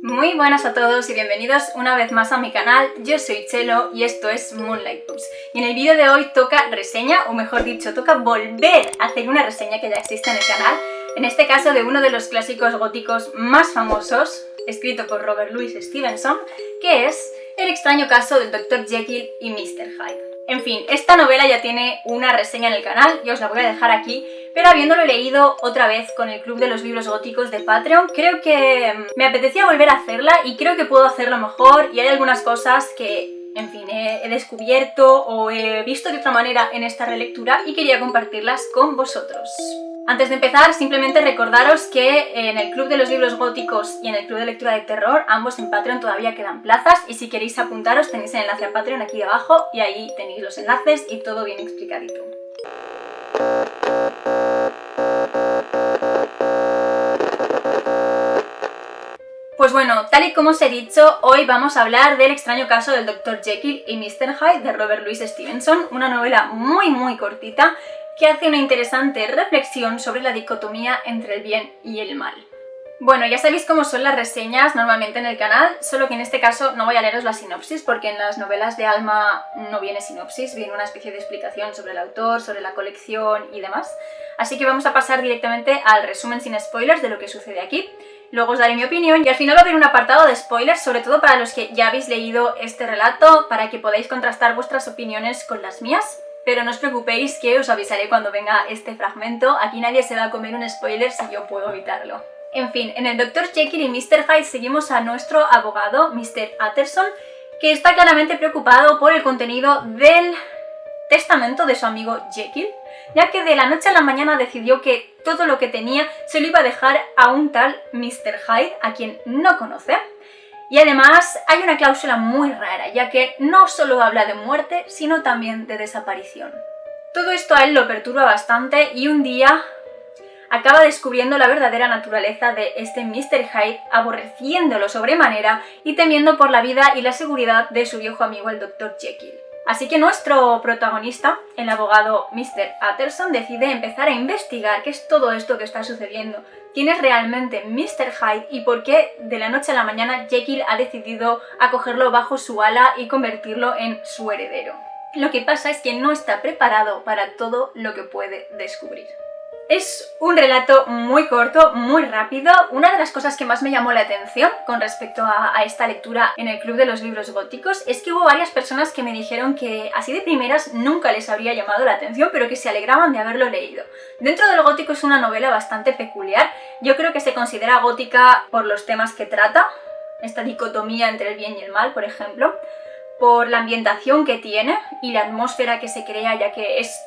Muy buenas a todos y bienvenidos una vez más a mi canal. Yo soy Chelo y esto es Moonlight Books. Y en el vídeo de hoy toca reseña, o mejor dicho, toca volver a hacer una reseña que ya existe en el canal. En este caso de uno de los clásicos góticos más famosos, escrito por Robert Louis Stevenson, que es El extraño caso del Dr. Jekyll y Mr. Hyde. En fin, esta novela ya tiene una reseña en el canal, yo os la voy a dejar aquí, pero habiéndolo leído otra vez con el Club de los Libros Góticos de Patreon, creo que me apetecía volver a hacerla y creo que puedo hacerlo mejor, y hay algunas cosas que, en fin, he descubierto o he visto de otra manera en esta relectura y quería compartirlas con vosotros. Antes de empezar, simplemente recordaros que en el Club de los Libros Góticos y en el Club de Lectura de Terror, ambos en Patreon todavía quedan plazas, y si queréis apuntaros tenéis el enlace a Patreon aquí abajo y ahí tenéis los enlaces y todo bien explicadito. Pues bueno, tal y como os he dicho, hoy vamos a hablar del extraño caso del Dr. Jekyll y Mr. Hyde de Robert Louis Stevenson, una novela muy cortita que hace una interesante reflexión sobre la dicotomía entre el bien y el mal. Bueno, ya sabéis cómo son las reseñas normalmente en el canal, solo que en este caso no voy a leeros la sinopsis porque en las novelas de Alma no viene sinopsis, viene una especie de explicación sobre el autor, sobre la colección y demás. Así que vamos a pasar directamente al resumen sin spoilers de lo que sucede aquí. Luego os daré mi opinión y al final va a haber un apartado de spoilers, sobre todo para los que ya habéis leído este relato, para que podáis contrastar vuestras opiniones con las mías. Pero no os preocupéis que os avisaré cuando venga este fragmento, aquí nadie se va a comer un spoiler si yo puedo evitarlo. En fin, en el Dr. Jekyll y Mr. Hyde seguimos a nuestro abogado, Mr. Utterson, que está claramente preocupado por el contenido del testamento de su amigo Jekyll, ya que de la noche a la mañana decidió que todo lo que tenía se lo iba a dejar a un tal Mr. Hyde, a quien no conoce. Y además hay una cláusula muy rara, ya que no solo habla de muerte, sino también de desaparición. Todo esto a él lo perturba bastante y un día acaba descubriendo la verdadera naturaleza de este Mr. Hyde, aborreciéndolo sobremanera y temiendo por la vida y la seguridad de su viejo amigo el Dr. Jekyll. Así que nuestro protagonista, el abogado Mr. Utterson, decide empezar a investigar qué es todo esto que está sucediendo, quién es realmente Mr. Hyde y por qué de la noche a la mañana Jekyll ha decidido acogerlo bajo su ala y convertirlo en su heredero. Lo que pasa es que no está preparado para todo lo que puede descubrir. Es un relato muy corto, muy rápido. Una de las cosas que más me llamó la atención con respecto a esta lectura en el Club de los Libros Góticos es que hubo varias personas que me dijeron que así de primeras nunca les habría llamado la atención, pero que se alegraban de haberlo leído. Dentro del gótico es una novela bastante peculiar. Yo creo que se considera gótica por los temas que trata, esta dicotomía entre el bien y el mal, por ejemplo, por la ambientación que tiene y la atmósfera que se crea, ya que es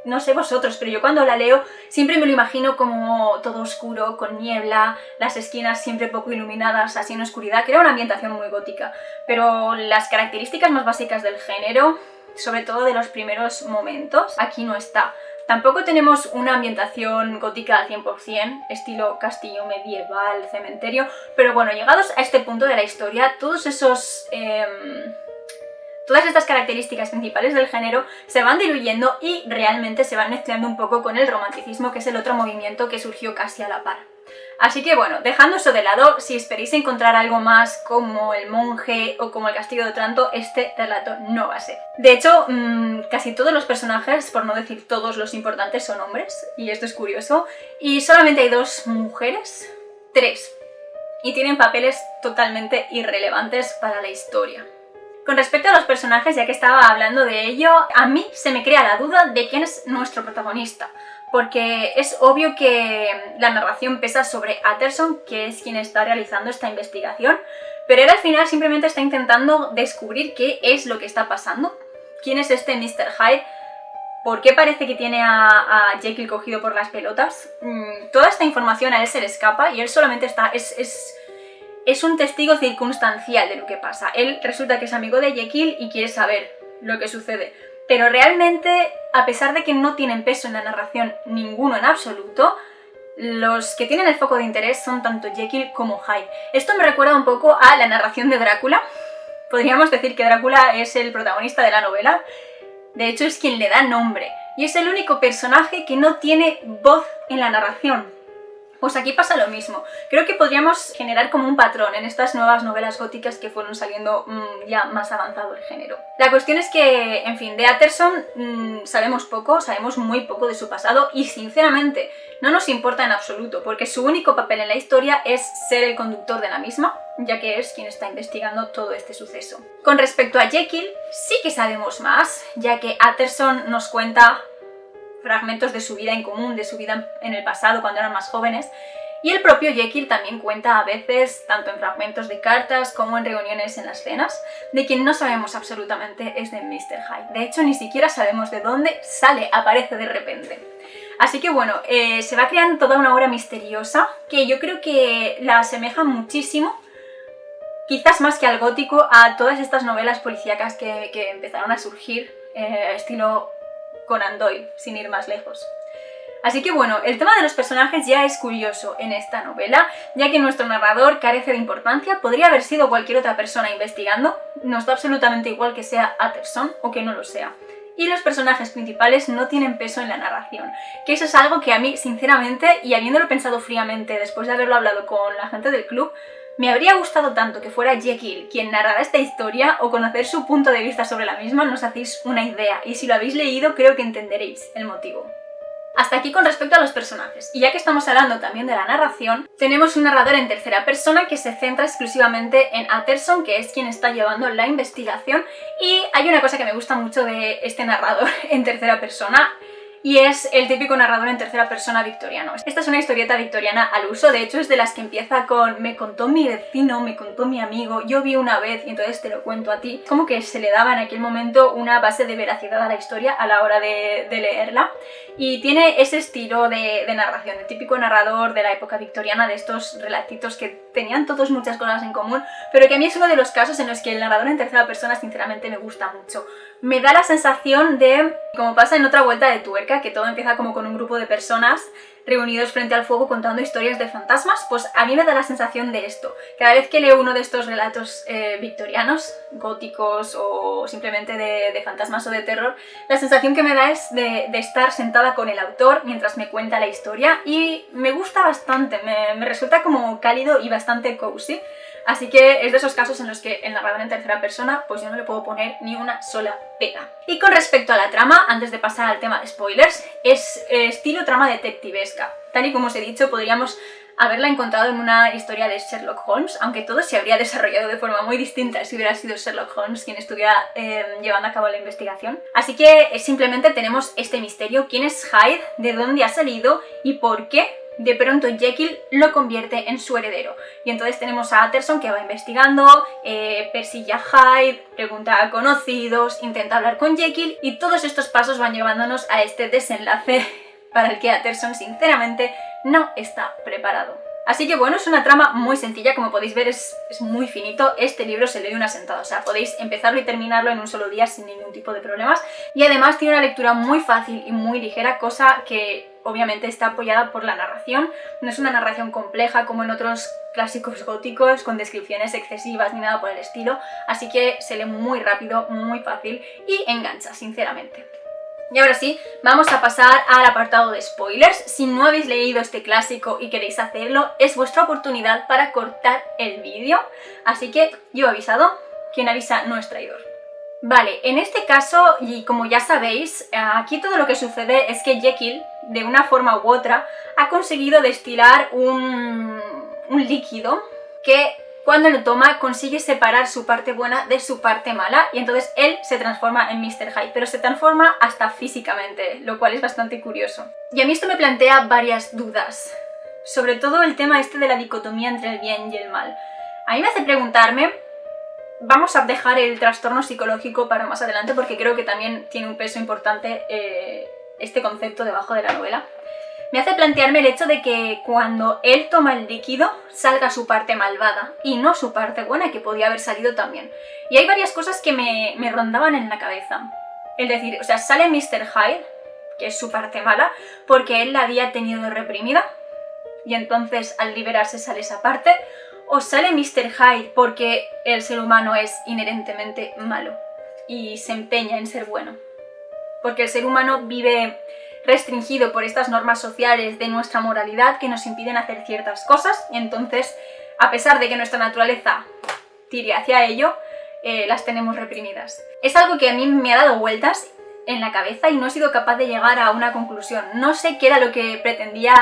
no sé vosotros, pero yo cuando la leo siempre me lo imagino como todo oscuro, con niebla, las esquinas siempre poco iluminadas, así en oscuridad. Crea una ambientación muy gótica, pero las características más básicas del género, sobre todo de los primeros momentos, aquí no está. Tampoco tenemos una ambientación gótica al 100%, estilo castillo medieval, cementerio, pero bueno, llegados a este punto de la historia, todas estas características principales del género se van diluyendo y realmente se van mezclando un poco con el romanticismo, que es el otro movimiento que surgió casi a la par. Así que bueno, dejando eso de lado, si esperéis encontrar algo más como El monje o como El castillo de Otranto, este relato no va a ser. De hecho, casi todos los personajes, por no decir todos los importantes, son hombres, y esto es curioso, y solamente hay 2 mujeres, 3, y tienen papeles totalmente irrelevantes para la historia. Con respecto a los personajes, ya que estaba hablando de ello, a mí se me crea la duda de quién es nuestro protagonista, porque es obvio que la narración pesa sobre Utterson, que es quien está realizando esta investigación, pero él al final simplemente está intentando descubrir qué es lo que está pasando, quién es este Mr. Hyde, por qué parece que tiene a Jekyll cogido por las pelotas. Toda esta información a él se le escapa y él solamente está... Es un testigo circunstancial de lo que pasa. Él resulta que es amigo de Jekyll y quiere saber lo que sucede. Pero realmente, a pesar de que no tienen peso en la narración ninguno en absoluto, los que tienen el foco de interés son tanto Jekyll como Hyde. Esto me recuerda un poco a la narración de Drácula. Podríamos decir que Drácula es el protagonista de la novela. De hecho, es quien le da nombre. Y es el único personaje que no tiene voz en la narración. Pues aquí pasa lo mismo. Creo que podríamos generar como un patrón en estas nuevas novelas góticas que fueron saliendo ya más avanzado el género. La cuestión es que, en fin, de Utterson sabemos muy poco de su pasado y sinceramente no nos importa en absoluto porque su único papel en la historia es ser el conductor de la misma, ya que es quien está investigando todo este suceso. Con respecto a Jekyll, sí que sabemos más, ya que Utterson nos cuenta fragmentos de su vida en común, de su vida en el pasado cuando eran más jóvenes, y el propio Jekyll también cuenta a veces, tanto en fragmentos de cartas como en reuniones en las cenas, de quien no sabemos absolutamente es de Mr. Hyde. De hecho, ni siquiera sabemos de dónde aparece de repente. Así que bueno, se va creando toda una obra misteriosa que yo creo que la asemeja muchísimo, quizás más que al gótico, a todas estas novelas policíacas que empezaron a surgir, estilo Conan Doyle, sin ir más lejos. Así que bueno, el tema de los personajes ya es curioso en esta novela, ya que nuestro narrador carece de importancia, podría haber sido cualquier otra persona investigando, nos da absolutamente igual que sea Utterson o que no lo sea. Y los personajes principales no tienen peso en la narración, que eso es algo que a mí, sinceramente, y habiéndolo pensado fríamente después de haberlo hablado con la gente del club, me habría gustado tanto que fuera Jekyll quien narrara esta historia o conocer su punto de vista sobre la misma, no os hacéis una idea, y si lo habéis leído creo que entenderéis el motivo. Hasta aquí con respecto a los personajes, y ya que estamos hablando también de la narración, tenemos un narrador en tercera persona que se centra exclusivamente en Utterson, que es quien está llevando la investigación, y hay una cosa que me gusta mucho de este narrador en tercera persona, y es el típico narrador en tercera persona victoriano. Esta es una historieta victoriana al uso, de hecho es de las que empieza con me contó mi vecino, me contó mi amigo, yo vi una vez y entonces te lo cuento a ti. Como que se le daba en aquel momento una base de veracidad a la historia a la hora de leerla, y tiene ese estilo de narración, el típico narrador de la época victoriana, de estos relatitos que tenían todos muchas cosas en común, pero que a mí es uno de los casos en los que el narrador en tercera persona sinceramente me gusta mucho. Me da la sensación de, como pasa en Otra vuelta de tuerca, que todo empieza como con un grupo de personas reunidos frente al fuego contando historias de fantasmas, pues a mí me da la sensación de esto. Cada vez que leo uno de estos relatos victorianos, góticos o simplemente de fantasmas o de terror, la sensación que me da es de estar sentada con el autor mientras me cuenta la historia, y me gusta bastante, me resulta como cálido y bastante cozy. Así que es de esos casos en los que el narrador en tercera persona pues yo no le puedo poner ni una sola pega. Y con respecto a la trama, antes de pasar al tema de spoilers, es estilo trama detectivesca. Tal y como os he dicho, podríamos haberla encontrado en una historia de Sherlock Holmes, aunque todo se habría desarrollado de forma muy distinta si hubiera sido Sherlock Holmes quien estuviera llevando a cabo la investigación. Así que simplemente tenemos este misterio: quién es Hyde, de dónde ha salido y por qué de pronto Jekyll lo convierte en su heredero. Y entonces tenemos a Utterson que va investigando, persigue a Hyde, pregunta a conocidos, intenta hablar con Jekyll, y todos estos pasos van llevándonos a este desenlace para el que Utterson sinceramente no está preparado. Así que bueno, es una trama muy sencilla, como podéis ver es muy finito, este libro se lee de una sentada, o sea, podéis empezarlo y terminarlo en un solo día sin ningún tipo de problemas, y además tiene una lectura muy fácil y muy ligera, cosa que obviamente está apoyada por la narración. No es una narración compleja como en otros clásicos góticos con descripciones excesivas ni nada por el estilo, así que se lee muy rápido, muy fácil y engancha, sinceramente. Y ahora sí, vamos a pasar al apartado de spoilers. Si no habéis leído este clásico y queréis hacerlo, es vuestra oportunidad para cortar el vídeo, así que yo he avisado, quien avisa no es traidor. Vale, en este caso, y como ya sabéis, aquí todo lo que sucede es que Jekyll, de una forma u otra, ha conseguido destilar un líquido que cuando lo toma consigue separar su parte buena de su parte mala, y entonces él se transforma en Mr. Hyde, pero se transforma hasta físicamente, lo cual es bastante curioso. Y a mí esto me plantea varias dudas, sobre todo el tema este de la dicotomía entre el bien y el mal. A mí me hace preguntarme, vamos a dejar el trastorno psicológico para más adelante porque creo que también tiene un peso importante este concepto debajo de la novela. Me hace plantearme el hecho de que cuando él toma el líquido salga su parte malvada y no su parte buena, que podía haber salido también. Y hay varias cosas que me rondaban en la cabeza. Es decir, o sea, sale Mr. Hyde, que es su parte mala, porque él la había tenido reprimida y entonces al liberarse sale esa parte, o sale Mr. Hyde porque el ser humano es inherentemente malo y se empeña en ser bueno. Porque el ser humano vive restringido por estas normas sociales de nuestra moralidad que nos impiden hacer ciertas cosas, y entonces, a pesar de que nuestra naturaleza tire hacia ello, las tenemos reprimidas. Es algo que a mí me ha dado vueltas en la cabeza y no he sido capaz de llegar a una conclusión. No sé qué era lo que pretendía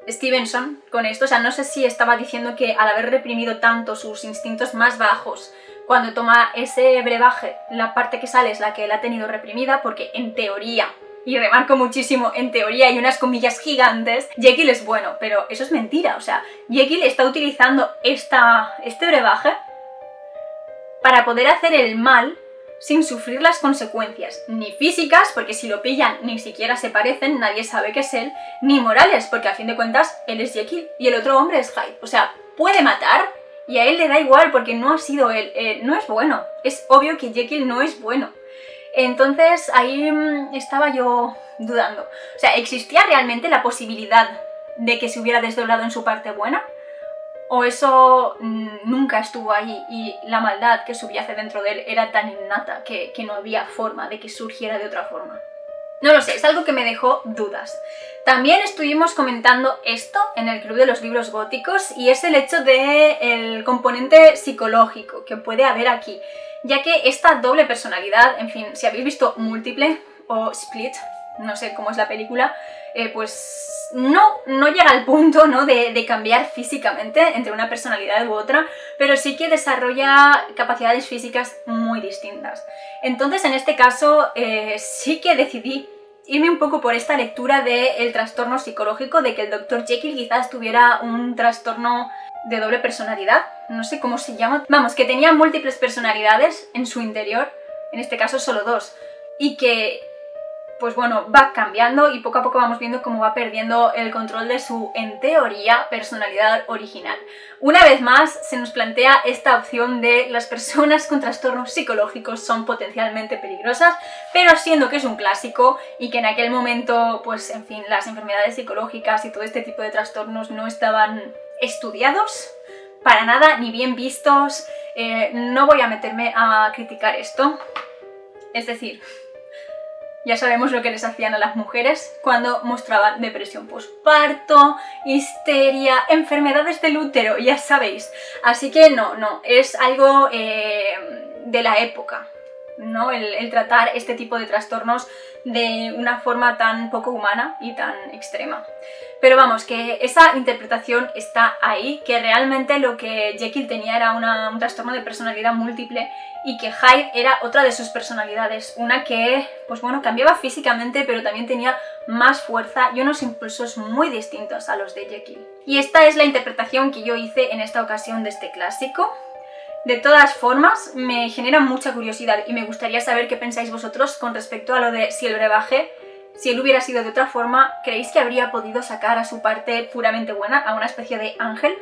Stevenson con esto, o sea, no sé si estaba diciendo que al haber reprimido tanto sus instintos más bajos, cuando toma ese brebaje, la parte que sale es la que él ha tenido reprimida, porque en teoría, y remarco muchísimo, en teoría hay unas comillas gigantes, Jekyll es bueno, pero eso es mentira, o sea, Jekyll está utilizando este brebaje para poder hacer el mal sin sufrir las consecuencias, ni físicas, porque si lo pillan ni siquiera se parecen, nadie sabe que es él, ni morales, porque a fin de cuentas él es Jekyll y el otro hombre es Hyde. O sea, puede matar y a él le da igual porque no ha sido él, no es bueno. Es obvio que Jekyll no es bueno. Entonces ahí estaba yo dudando. O sea, ¿existía realmente la posibilidad de que se hubiera desdoblado en su parte buena? ¿O eso nunca estuvo ahí y la maldad que subyace dentro de él era tan innata que no había forma de que surgiera de otra forma? No lo sé, es algo que me dejó dudas. También estuvimos comentando esto en el Club de los Libros Góticos y es el hecho del componente psicológico que puede haber aquí, ya que esta doble personalidad, en fin, si habéis visto Múltiple o Split, no sé cómo es la película, pues no llega al punto, ¿no?, de cambiar físicamente entre una personalidad u otra, pero sí que desarrolla capacidades físicas muy distintas. Entonces, en este caso, sí que decidí irme un poco por esta lectura del trastorno psicológico, de que el Dr. Jekyll quizás tuviera un trastorno de doble personalidad, no sé cómo se llama, vamos, que tenía múltiples personalidades en su interior, en este caso solo dos, y que pues bueno, va cambiando y poco a poco vamos viendo cómo va perdiendo el control de su, en teoría, personalidad original. Una vez más se nos plantea esta opción de las personas con trastornos psicológicos son potencialmente peligrosas, pero siendo que es un clásico y que en aquel momento, pues en fin, las enfermedades psicológicas y todo este tipo de trastornos no estaban estudiados para nada, ni bien vistos, no voy a meterme a criticar esto, es decir, ya sabemos lo que les hacían a las mujeres cuando mostraban depresión postparto, histeria, enfermedades del útero, ya sabéis. Así que no, es algo de la época, ¿no? El tratar este tipo de trastornos de una forma tan poco humana y tan extrema. Pero vamos, que esa interpretación está ahí, que realmente lo que Jekyll tenía era un trastorno de personalidad múltiple y que Hyde era otra de sus personalidades, una que, pues bueno, cambiaba físicamente pero también tenía más fuerza y unos impulsos muy distintos a los de Jekyll. Y esta es la interpretación que yo hice en esta ocasión de este clásico. De todas formas, me genera mucha curiosidad y me gustaría saber qué pensáis vosotros con respecto a lo de si el brebaje, si él hubiera sido de otra forma, ¿creéis que habría podido sacar a su parte puramente buena, a una especie de ángel?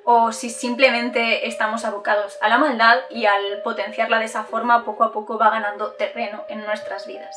¿O si simplemente estamos abocados a la maldad y al potenciarla de esa forma poco a poco va ganando terreno en nuestras vidas?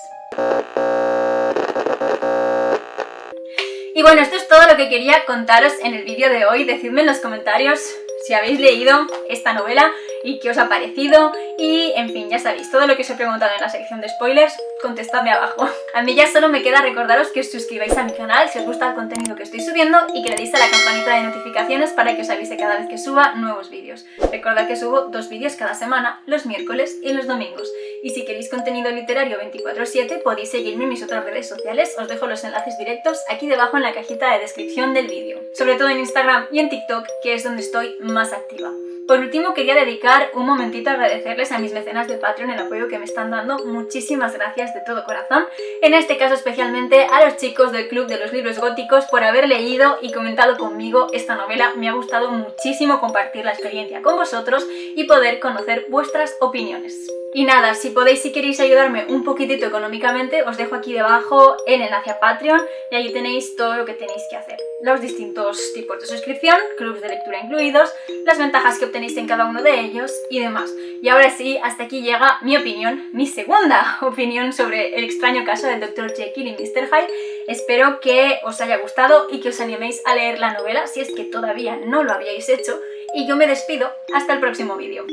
Y bueno, esto es todo lo que quería contaros en el vídeo de hoy. Decidme en los comentarios si habéis leído esta novela y qué os ha parecido, y en fin, ya sabéis, todo lo que os he preguntado en la sección de spoilers, contestadme abajo. A mí ya solo me queda recordaros que os suscribáis a mi canal si os gusta el contenido que estoy subiendo y que le deis a la campanita de notificaciones para que os avise cada vez que suba nuevos vídeos. Recordad que subo 2 vídeos cada semana, los miércoles y los domingos. Y si queréis contenido literario 24/7 podéis seguirme en mis otras redes sociales, os dejo los enlaces directos aquí debajo en la cajita de descripción del vídeo. Sobre todo en Instagram y en TikTok, que es donde estoy más activa. Por último, quería dedicar un momentito a agradecerles a mis mecenas de Patreon el apoyo que me están dando. Muchísimas gracias de todo corazón. En este caso especialmente a los chicos del Club de los Libros Góticos por haber leído y comentado conmigo esta novela. Me ha gustado muchísimo compartir la experiencia con vosotros y poder conocer vuestras opiniones. Y nada, si podéis, si queréis ayudarme un poquitito económicamente, os dejo aquí debajo el enlace a Patreon y allí tenéis todo lo que tenéis que hacer. Los distintos tipos de suscripción, clubs de lectura incluidos, las ventajas que obtenéis en cada uno de ellos y demás. Y ahora sí, hasta aquí llega mi opinión, mi segunda opinión sobre el extraño caso del Dr. Jekyll y Mr. Hyde. Espero que os haya gustado y que os animéis a leer la novela si es que todavía no lo habíais hecho. Y yo me despido hasta el próximo vídeo.